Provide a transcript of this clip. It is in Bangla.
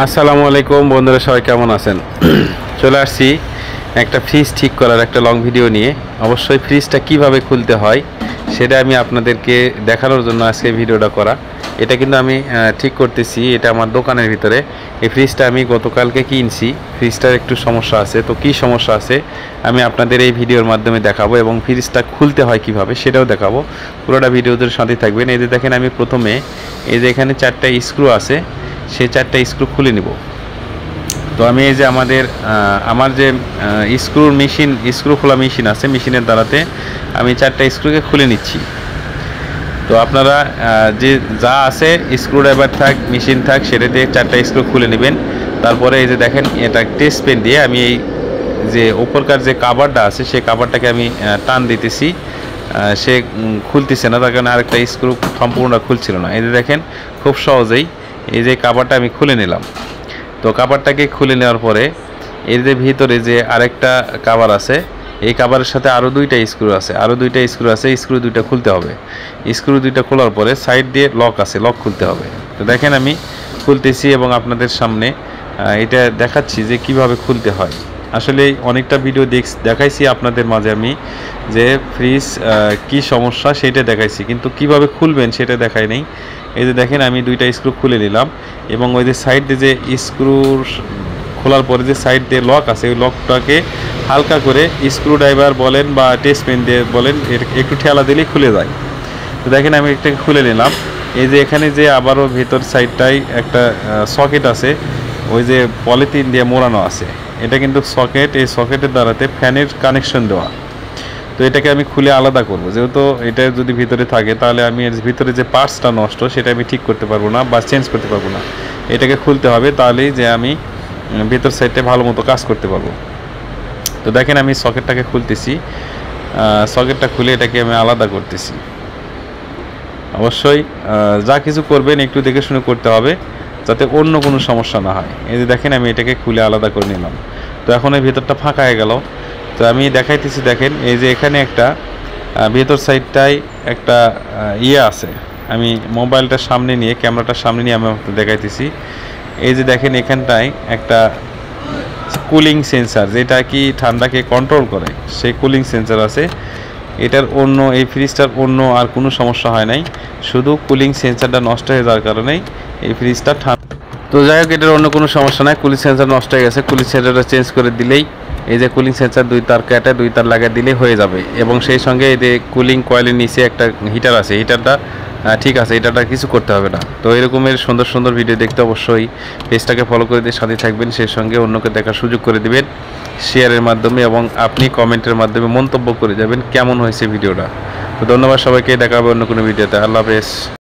আসসালামু আলাইকুম বন্ধুরা, সবাই কেমন আছেন? চলে আসছি একটা ফ্রিজ ঠিক করার একটা লং ভিডিও নিয়ে। অবশ্যই ফ্রিজটা কিভাবে খুলতে হয় সেটা আমি আপনাদেরকে দেখানোর জন্য আজকে ভিডিওটা করা। এটা কিন্তু আমি ঠিক করতেছি, এটা আমার দোকানের ভিতরে। এই ফ্রিজটা আমি গতকালকে কিনছি। ফ্রিজটার একটু সমস্যা আছে, তো কী সমস্যা আছে আমি আপনাদের এই ভিডিওর মাধ্যমে দেখাবো এবং ফ্রিজটা খুলতে হয় কিভাবে সেটাও দেখাবো। পুরোটা ভিডিওদের সাথে থাকবেন। এই যে দেখেন, আমি প্রথমে এই যে এখানে 4টা স্ক্রু আছে, সেই 4টা স্ক্রু খুলে নিব। তো আমি এই যে আমার যে স্ক্রু খোলা মেশিন আছে, মেশিনের দ্বারাতে আমি 4টা স্ক্রুকে খুলে নিচ্ছি। তো আপনারা যে যা আছে স্ক্রুড্রাইভার থাক, মেশিন থাক, সেটা দিয়ে 4টা স্ক্রু খুলে নেবেন। তারপরে এই যে দেখেন, এটা টেস্ট পেন দিয়ে আমি এই যে উপরকার যে কাভারটা আছে সেই কাভারটাকে আমি টান দিতেছি। সে খুলতেছে না, তার কারণে আরেকটা স্ক্রু সম্পূর্ণ খুলছিল না। এই যে দেখেন, খুব সহজেই এই যে কাভারটা আমি খুলে নিলাম। তো কাভারটাকে খুলে নেওয়ার পরে এর যে ভিতরে যে আরেকটা কাভার আছে, এই কাভারের সাথে আরও 2টা স্ক্রু আছে, স্ক্রু 2টা খুলতে হবে। স্ক্রু 2টা খোলার পরে সাইড দিয়ে লক আছে, লক খুলতে হবে। তো দেখেন, আমি খুলতেছি এবং আপনাদের সামনে এটা দেখাচ্ছি যে কিভাবে খুলতে হয়। আসলে অনেকটা ভিডিও দেখাইছি আপনাদের মাঝে আমি, যে ফ্রিজ কি সমস্যা সেটা দেখাইছি, কিন্তু কিভাবে খুলবেন সেটা দেখাই নেই। এই যে দেখেন, আমি 2টা স্ক্রু খুলে নিলাম এবং ওই যে সাইড দিয়ে যে স্ক্রু খোলার পরে যে সাইড দিয়ে লক আছে, ওই লকটাকে হালকা করে স্ক্রুড্রাইভার বলেন বা টেস্ট পেন দিয়ে বলেন, একটু ঠেলা দিলেই খুলে যায়। তো দেখেন, আমি এটাকে খুলে নিলাম। এই যে এখানে যে আবারও ভেতর সাইডটায় একটা সকেট আছে, ওই যে পলিথিন দিয়ে মোড়ানো আছে, এটা কিন্তু সকেট। এই সকেটের দ্বারাতে ফ্যানের কানেকশন দেওয়া। তো এটাকে আমি খুলে আলাদা করব, যেহেতু এটা যদি ভিতরে থাকে তাহলে আমি এর ভিতরে যে পার্টসটা নষ্ট সেটা আমি ঠিক করতে পারবো না বা চেঞ্জ করতে পারবো না। এটাকে খুলতে হবে, তাহলেই যে আমি ভিতর সাইডে ভালো মতো কাজ করতে পারবো। তো দেখেন, আমি সকেটটাকে খুলতেছি। সকেটটা খুলে এটাকে আমি আলাদা করতেছি। অবশ্যই যা কিছু করবেন একটু দেখে শুনে করতে হবে, যাতে অন্য কোনো সমস্যা না হয়। এই যে দেখেন, আমি এটাকে খুলে আলাদা করে নিলাম। তো এখন এই ভিতরটা ফাঁকা হয়ে গেল। তো আমি দেখাইতেছি, দেখেন এই যে এখানে একটা ভেতর সাইডটায় একটা আছে। আমি মোবাইলটার সামনে নিয়ে, ক্যামেরাটার সামনে নিয়ে আমি দেখাইতেছি। এই যে দেখেন, এখানটায় একটা কুলিং সেন্সার, যেটা কি ঠান্ডাকে কন্ট্রোল করে, সেই কুলিং সেন্সার আছে। এটার অন্য এই ফ্রিজটার অন্য আর কোনো সমস্যা হয় নাই, শুধু কুলিং সেন্সারটা নষ্ট হয়ে যাওয়ার কারণেই এই ফ্রিজটা ঠান্ডা। তো যাই হোক, এটার অন্য কোনো সমস্যা নাই। কুলিং সেন্সার নষ্ট হয়ে গেছে, কুলিং সেন্সারটা চেঞ্জ করে দিলেই, এই যে কুলিং সেন্সার 2 তার কেটে 2 তার লাগিয়ে দিলেই হয়ে যাবে। এবং সেই সঙ্গে এই যে কুলিং কয়েলের নিচে একটা হিটার আছে, হিটারটা ঠিক আছে, এটাটা কিছু করতে হবে না। তো এরকমের সুন্দর সুন্দর ভিডিও দেখতে অবশ্যই পেজটাকে ফলো করে দিয়ে সাথে থাকবেন। সেই সঙ্গে অন্যকে দেখার সুযোগ করে দিবেন শেয়ারের মাধ্যমে, এবং আপনি কমেন্টের মাধ্যমে মন্তব্য করে যাবেন কেমন হয়েছে ভিডিওটা। তো ধন্যবাদ সবাইকে, দেখা হবে অন্য কোনো ভিডিওতে। আল্লাহ হাফেজ।